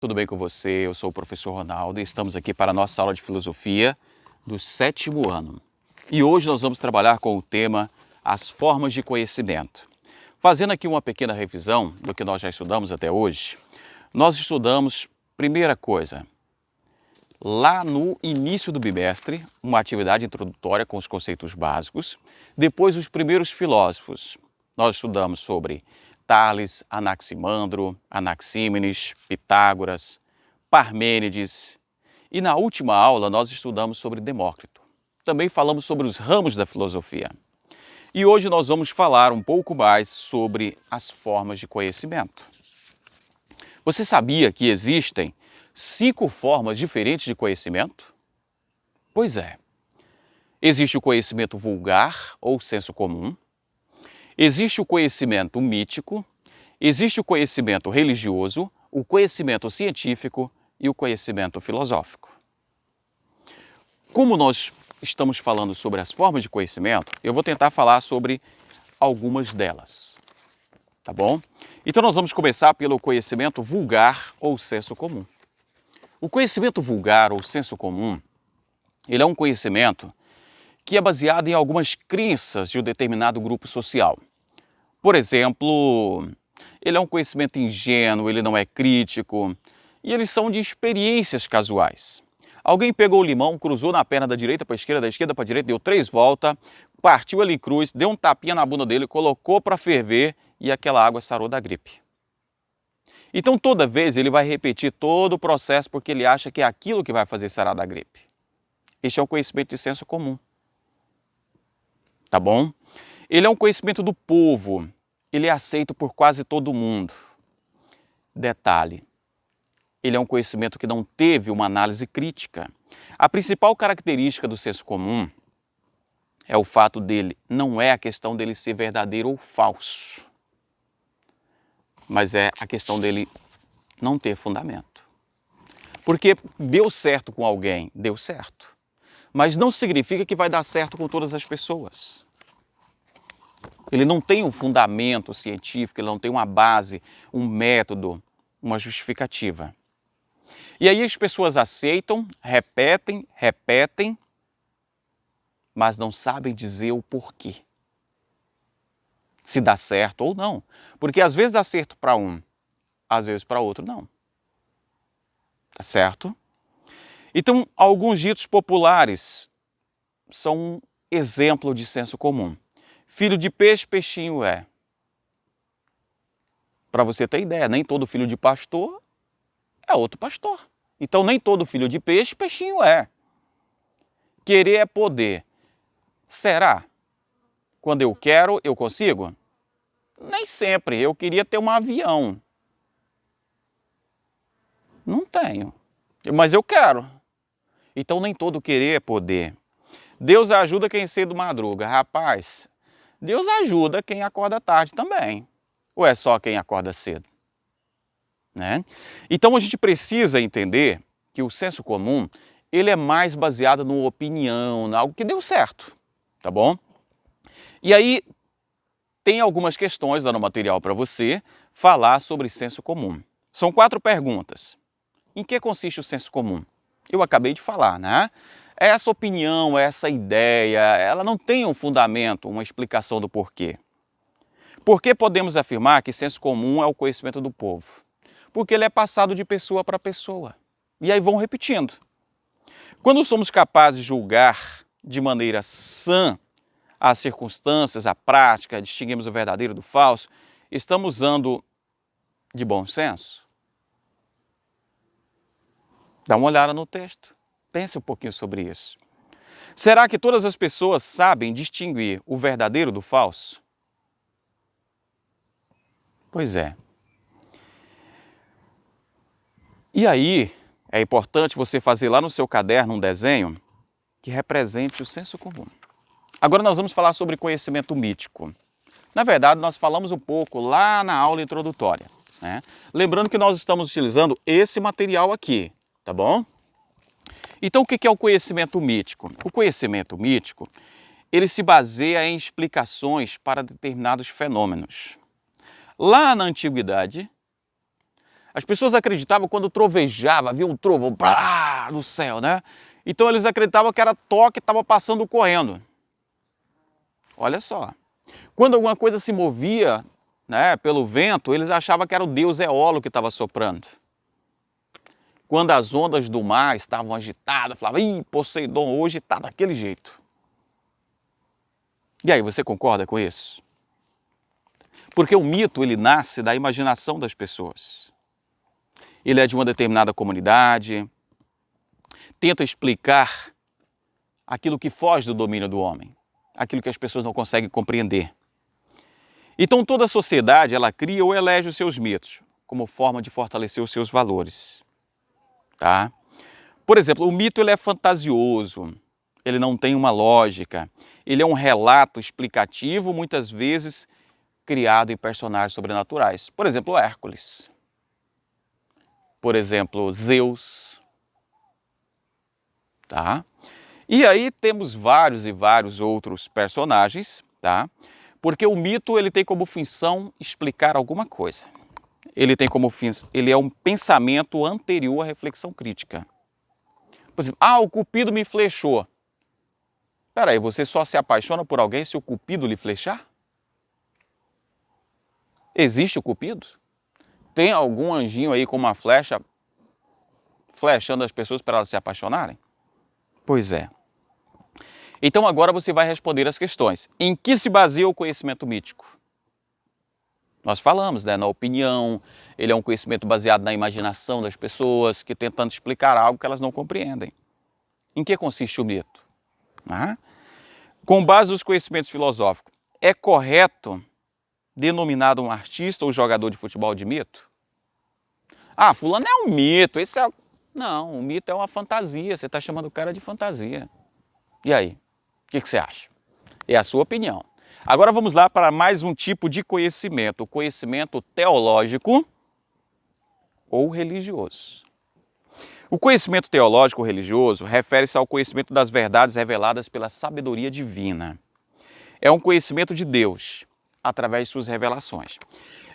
Tudo bem com você? Eu sou o professor Ronaldo e estamos aqui para a nossa aula de filosofia do 7º ano. E hoje nós vamos trabalhar com o tema as formas de conhecimento. Fazendo aqui uma pequena revisão do que nós já estudamos até hoje, nós estudamos, primeira coisa, lá no início do bimestre, uma atividade introdutória com os conceitos básicos. Depois, os primeiros filósofos. Nós estudamos sobre Tales, Anaximandro, Anaxímenes, Pitágoras, Parmênides. E na última aula nós estudamos sobre Demócrito. Também falamos sobre os ramos da filosofia. E hoje nós vamos falar um pouco mais sobre as formas de conhecimento. Você sabia que existem 5 formas diferentes de conhecimento? Pois é. Existe o conhecimento vulgar ou senso comum. Existe o conhecimento mítico, existe o conhecimento religioso, o conhecimento científico e o conhecimento filosófico. Como nós estamos falando sobre as formas de conhecimento, eu vou tentar falar sobre algumas delas, tá bom? Então nós vamos começar pelo conhecimento vulgar ou senso comum. O conhecimento vulgar ou senso comum, ele é um conhecimento que é baseado em algumas crenças de um determinado grupo social. Por exemplo, ele é um conhecimento ingênuo, ele não é crítico, e eles são de experiências casuais. Alguém pegou o limão, cruzou na perna da direita para a esquerda, da esquerda para a direita, deu 3 voltas, partiu ali cruz, deu um tapinha na bunda dele, colocou para ferver e aquela água sarou da gripe. Então toda vez ele vai repetir todo o processo porque ele acha que é aquilo que vai fazer sarar da gripe. Este é um conhecimento de senso comum. Tá bom? Ele é um conhecimento do povo, ele é aceito por quase todo mundo. Detalhe, ele é um conhecimento que não teve uma análise crítica. A principal característica do senso comum é o fato dele, não é a questão dele ser verdadeiro ou falso, mas é a questão dele não ter fundamento. Porque deu certo com alguém, deu certo, mas não significa que vai dar certo com todas as pessoas. Ele não tem um fundamento científico, ele não tem uma base, um método, uma justificativa. E aí as pessoas aceitam, repetem, mas não sabem dizer o porquê. Se dá certo ou não. Porque às vezes dá certo para um, às vezes para outro não. Tá certo? Então, alguns ditos populares são um exemplo de senso comum. Filho de peixe, peixinho é. Para você ter ideia, nem todo filho de pastor é outro pastor. Então, nem todo filho de peixe, peixinho é. Querer é poder. Será? Quando eu quero, eu consigo? Nem sempre. Eu queria ter um avião. Não tenho. Mas eu quero. Então, nem todo querer é poder. Deus ajuda quem cedo madruga. Rapaz, Deus ajuda quem acorda tarde também. Ou é só quem acorda cedo? Né? Então a gente precisa entender que o senso comum, ele é mais baseado numa opinião, em algo que deu certo, tá bom? E aí tem algumas questões dando material para você falar sobre senso comum. São 4 perguntas. Em que consiste o senso comum? Eu acabei de falar, né? Essa opinião, essa ideia, ela não tem um fundamento, uma explicação do porquê. Por que podemos afirmar que senso comum é o conhecimento do povo? Porque ele é passado de pessoa para pessoa. E aí vão repetindo. Quando somos capazes de julgar de maneira sã as circunstâncias, a prática, distinguimos o verdadeiro do falso, estamos usando de bom senso? Dá uma olhada no texto. Pense um pouquinho sobre isso. Será que todas as pessoas sabem distinguir o verdadeiro do falso? Pois é. E aí, é importante você fazer lá no seu caderno um desenho que represente o senso comum. Agora nós vamos falar sobre conhecimento mítico. Na verdade, nós falamos um pouco lá na aula introdutória, né? Lembrando que nós estamos utilizando esse material aqui, tá bom? Então, o que é o conhecimento mítico? O conhecimento mítico, ele se baseia em explicações para determinados fenômenos. Lá na antiguidade, As pessoas acreditavam quando trovejava, havia um trovão no céu, né? Então eles acreditavam que era toque, estava passando correndo. Olha só. Quando alguma coisa se movia, né, pelo vento, eles achavam que era o deus Eolo que estava soprando. Quando as ondas do mar estavam agitadas, falavam, ih, Poseidon hoje está daquele jeito. E aí, você concorda com isso? Porque o mito, ele nasce da imaginação das pessoas. Ele é de uma determinada comunidade, tenta explicar aquilo que foge do domínio do homem, aquilo que as pessoas não conseguem compreender. Então toda a sociedade, ela cria ou elege os seus mitos, como forma de fortalecer os seus valores. Tá? Por exemplo, o mito ele é fantasioso, ele não tem uma lógica, ele é um relato explicativo, muitas vezes criado em personagens sobrenaturais. Por exemplo, Hércules. Por exemplo, Zeus. Tá? E aí temos vários e vários outros personagens, tá? Porque o mito ele tem como função explicar alguma coisa. Ele tem como ele é um pensamento anterior à reflexão crítica. Por exemplo, o cupido me flechou. Espera aí, você só se apaixona por alguém se o cupido lhe flechar? Existe o cupido? Tem algum anjinho aí com uma flecha flechando as pessoas para elas se apaixonarem? Pois é. Então agora você vai responder as questões. Em que se baseia o conhecimento mítico? Nós falamos, né, na opinião, ele é um conhecimento baseado na imaginação das pessoas, que tentando explicar algo que elas não compreendem. Em que consiste o mito? Com base nos conhecimentos filosóficos, é correto denominado um artista ou jogador de futebol de mito? Fulano é um mito, esse é... Não, o mito é uma fantasia, você está chamando o cara de fantasia. E aí, o que você acha? É a sua opinião. Agora vamos lá para mais um tipo de conhecimento, o conhecimento teológico ou religioso. O conhecimento teológico ou religioso refere-se ao conhecimento das verdades reveladas pela sabedoria divina. É um conhecimento de Deus, através de suas revelações.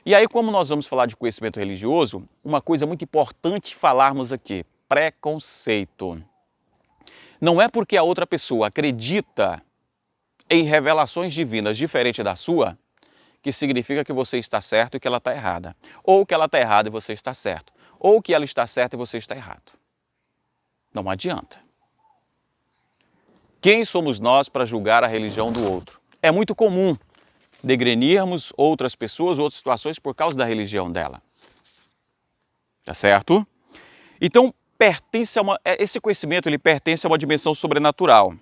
E aí, como nós vamos falar de conhecimento religioso, uma coisa muito importante falarmos aqui, preconceito. Não é porque a outra pessoa acredita em revelações divinas diferentes da sua, que significa que você está certo e que ela está errada. Ou que ela está errada e você está certo. Ou que ela está certa e você está errado. Não adianta. Quem somos nós para julgar a religião do outro? É muito comum degrenirmos outras pessoas, outras situações por causa da religião dela. Tá certo? Então, esse conhecimento ele pertence a uma dimensão sobrenatural.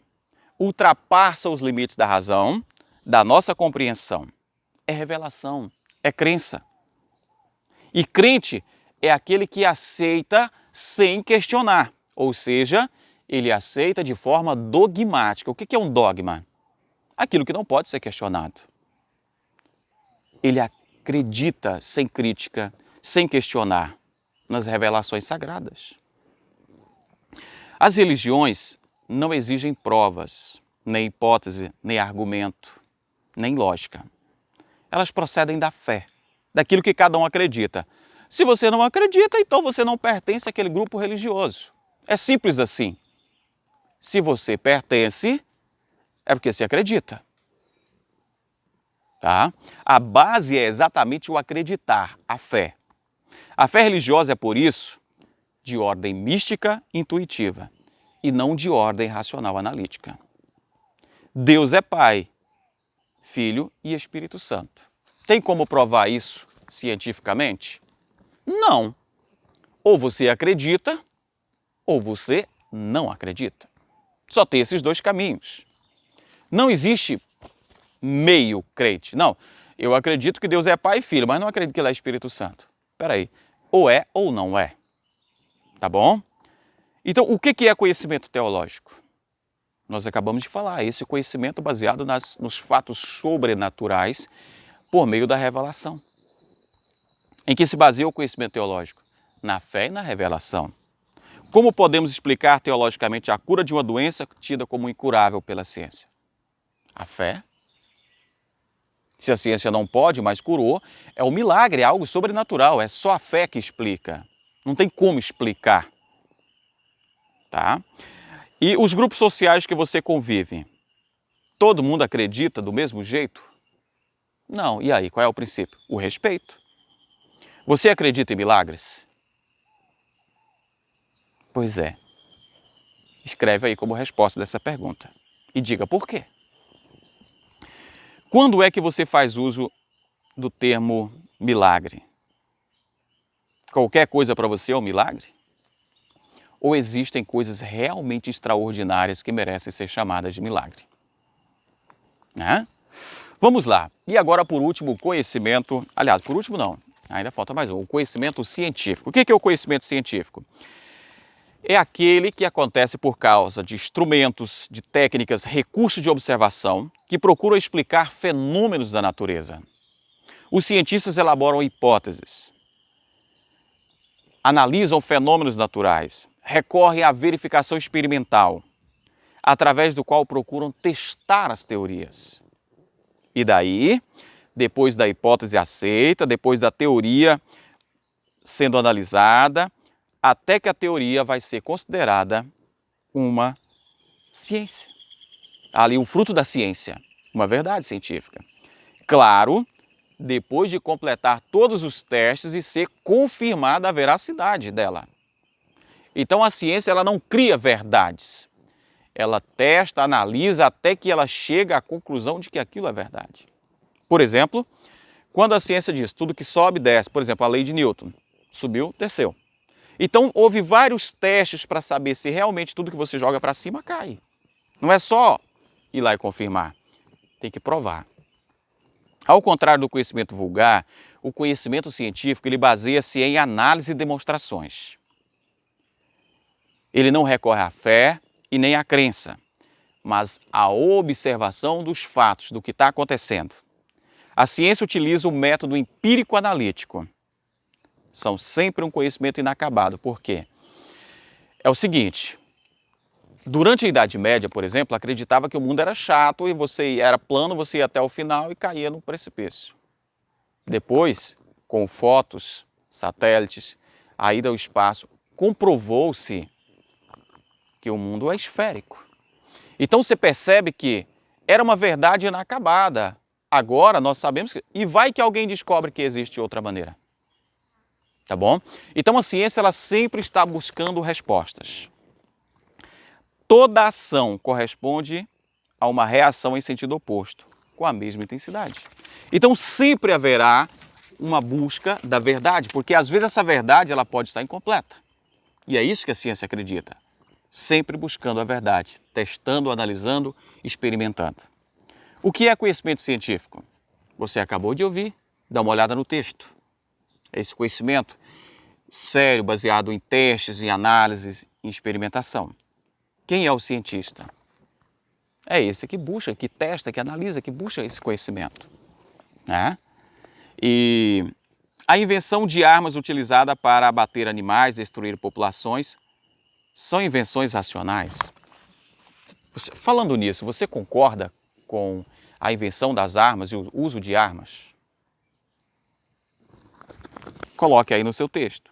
Ultrapassa os limites da razão, da nossa compreensão. É revelação, é crença. E crente é aquele que aceita sem questionar, ou seja, ele aceita de forma dogmática. O que é um dogma? Aquilo que não pode ser questionado. Ele acredita sem crítica, sem questionar, nas revelações sagradas. As religiões não exigem provas, nem hipótese, nem argumento, nem lógica. Elas procedem da fé, daquilo que cada um acredita. Se você não acredita, então você não pertence àquele grupo religioso. É simples assim. Se você pertence, é porque você acredita. Tá? A base é exatamente o acreditar, a fé. A fé religiosa é, por isso, de ordem mística intuitiva e não de ordem racional analítica. Deus é Pai, Filho e Espírito Santo. Tem como provar isso cientificamente? Não. Ou você acredita, ou você não acredita. Só tem esses dois caminhos. Não existe meio crente. Não, eu acredito que Deus é Pai e Filho, mas não acredito que Ele é Espírito Santo. Espera aí, ou é ou não é. Tá bom? Então, o que é conhecimento teológico? Nós acabamos de falar, esse conhecimento baseado nos fatos sobrenaturais por meio da revelação. Em que se baseia o conhecimento teológico? Na fé e na revelação. Como podemos explicar teologicamente a cura de uma doença tida como incurável pela ciência? A fé. Se a ciência não pode, mas curou, é um milagre, é algo sobrenatural, é só a fé que explica. Não tem como explicar. Tá? E os grupos sociais que você convive, todo mundo acredita do mesmo jeito? Não. E aí, qual é o princípio? O respeito. Você acredita em milagres? Pois é. Escreve aí como resposta dessa pergunta. E diga por quê. Quando é que você faz uso do termo milagre? Qualquer coisa para você é um milagre? Ou existem coisas realmente extraordinárias que merecem ser chamadas de milagre? Né? Vamos lá. E agora, por último, o conhecimento... Aliás, por último não, ainda falta mais um. O conhecimento científico. O que é o conhecimento científico? É aquele que acontece por causa de instrumentos, de técnicas, recursos de observação que procuram explicar fenômenos da natureza. Os cientistas elaboram hipóteses, analisam fenômenos naturais, recorrem à verificação experimental, através do qual procuram testar as teorias. E daí, depois da hipótese aceita, depois da teoria sendo analisada, até que a teoria vai ser considerada uma ciência. Ali um fruto da ciência, uma verdade científica. Claro, depois de completar todos os testes e ser confirmada a veracidade dela. Então a ciência ela não cria verdades. Ela testa, analisa até que ela chega à conclusão de que aquilo é verdade. Por exemplo, quando a ciência diz tudo que sobe, desce, por exemplo, a lei de Newton, subiu, desceu. Então, houve vários testes para saber se realmente tudo que você joga para cima cai. Não é só ir lá e confirmar, tem que provar. Ao contrário do conhecimento vulgar, o conhecimento científico ele baseia-se em análise e demonstrações. Ele não recorre à fé e nem à crença, mas à observação dos fatos, do que está acontecendo. A ciência utiliza o método empírico-analítico. São sempre um conhecimento inacabado. Por quê? É o seguinte, durante a Idade Média, por exemplo, acreditava que o mundo era chato e você era plano, você ia até o final e caía no precipício. Depois, com fotos, satélites, a ida ao espaço, comprovou-se que o mundo é esférico. Então você percebe que era uma verdade inacabada. Agora nós sabemos que... E vai que alguém descobre que existe outra maneira. Tá bom? Então a ciência ela sempre está buscando respostas. Toda ação corresponde a uma reação em sentido oposto, com a mesma intensidade. Então sempre haverá uma busca da verdade, porque às vezes essa verdade ela pode estar incompleta. E é isso que a ciência acredita. Sempre buscando a verdade, testando, analisando, experimentando. O que é conhecimento científico? Você acabou de ouvir, dá uma olhada no texto. Esse conhecimento sério, baseado em testes, em análises, em experimentação. Quem é o cientista? É esse que busca, que testa, que analisa, que busca esse conhecimento. Né? E a invenção de armas utilizadas para abater animais, destruir populações, são invenções racionais? Falando nisso, você concorda com a invenção das armas e o uso de armas? Coloque aí no seu texto.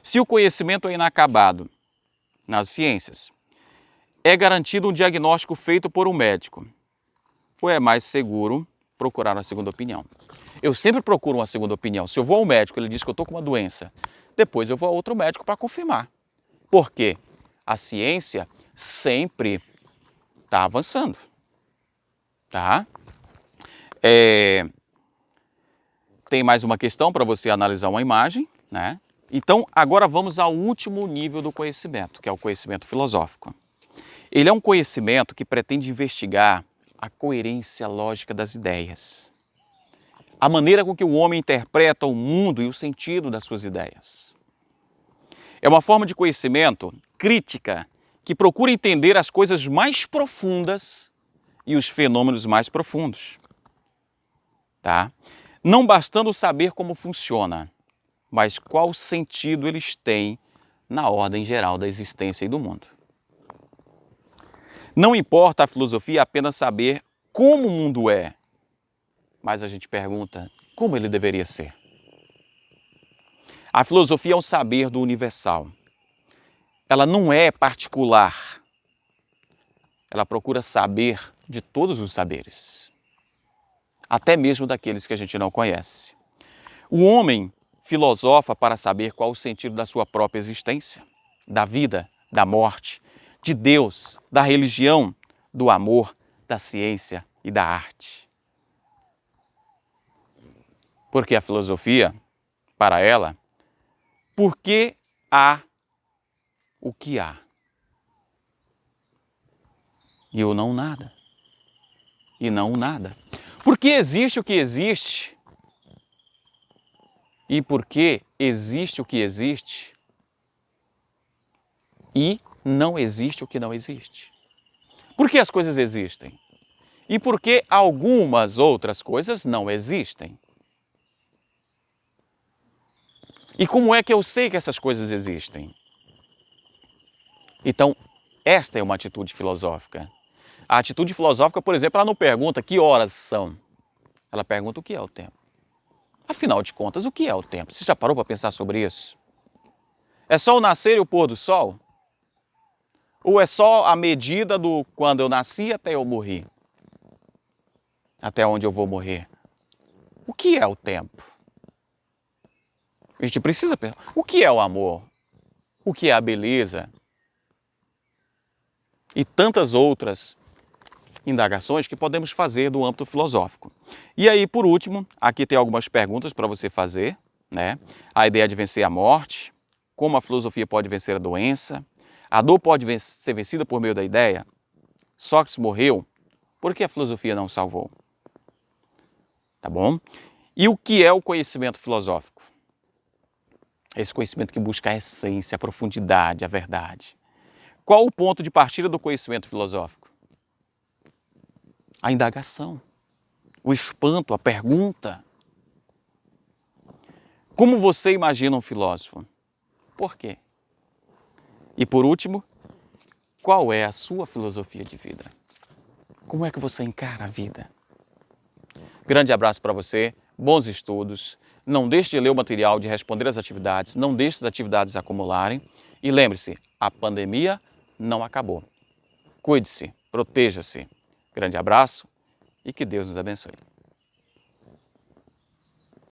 Se o conhecimento é inacabado nas ciências, é garantido um diagnóstico feito por um médico, ou é mais seguro procurar uma segunda opinião? Eu sempre procuro uma segunda opinião. Se eu vou ao médico, ele diz que eu estou com uma doença, depois eu vou a outro médico para confirmar. Por quê? A ciência sempre está avançando. Tá? Tem mais uma questão para você analisar uma imagem, né? Então, agora vamos ao último nível do conhecimento, que é o conhecimento filosófico. Ele é um conhecimento que pretende investigar a coerência lógica das ideias, a maneira com que o homem interpreta o mundo e o sentido das suas ideias. É uma forma de conhecimento crítica que procura entender as coisas mais profundas e os fenômenos mais profundos. Tá? Não bastando saber como funciona, mas qual sentido eles têm na ordem geral da existência e do mundo. Não importa a filosofia apenas saber como o mundo é, mas a gente pergunta como ele deveria ser. A filosofia é um saber do universal. Ela não é particular. Ela procura saber de todos os saberes, até mesmo daqueles que a gente não conhece. O homem filosofa para saber qual o sentido da sua própria existência, da vida, da morte, de Deus, da religião, do amor, da ciência e da arte. Porque a filosofia, para ela, por que há o que há? E o não nada. E não o nada. Por que existe o que existe? E por que existe o que existe? E não existe o que não existe? Por que as coisas existem? E por que algumas outras coisas não existem? E como é que eu sei que essas coisas existem? Então, esta é uma atitude filosófica. A atitude filosófica, por exemplo, ela não pergunta que horas são. Ela pergunta o que é o tempo. Afinal de contas, o que é o tempo? Você já parou para pensar sobre isso? É só o nascer e o pôr do sol? Ou é só a medida do quando eu nasci até eu morrer? Até onde eu vou morrer? O que é o tempo? A gente precisa pensar. O que é o amor? O que é a beleza? E tantas outras indagações que podemos fazer do âmbito filosófico. E aí, por último, aqui tem algumas perguntas para você fazer, né? A ideia de vencer a morte, como a filosofia pode vencer a doença, a dor pode ser vencida por meio da ideia, Sócrates morreu, por que a filosofia não salvou? Tá bom? E o que é o conhecimento filosófico? Esse conhecimento que busca a essência, a profundidade, a verdade. Qual o ponto de partida do conhecimento filosófico? A indagação, o espanto, a pergunta. Como você imagina um filósofo? Por quê? E por último, qual é a sua filosofia de vida? Como é que você encara a vida? Grande abraço para você, bons estudos. Não deixe de ler o material, de responder às atividades, não deixe as atividades acumularem. E lembre-se, a pandemia não acabou. Cuide-se, proteja-se. Grande abraço e que Deus nos abençoe.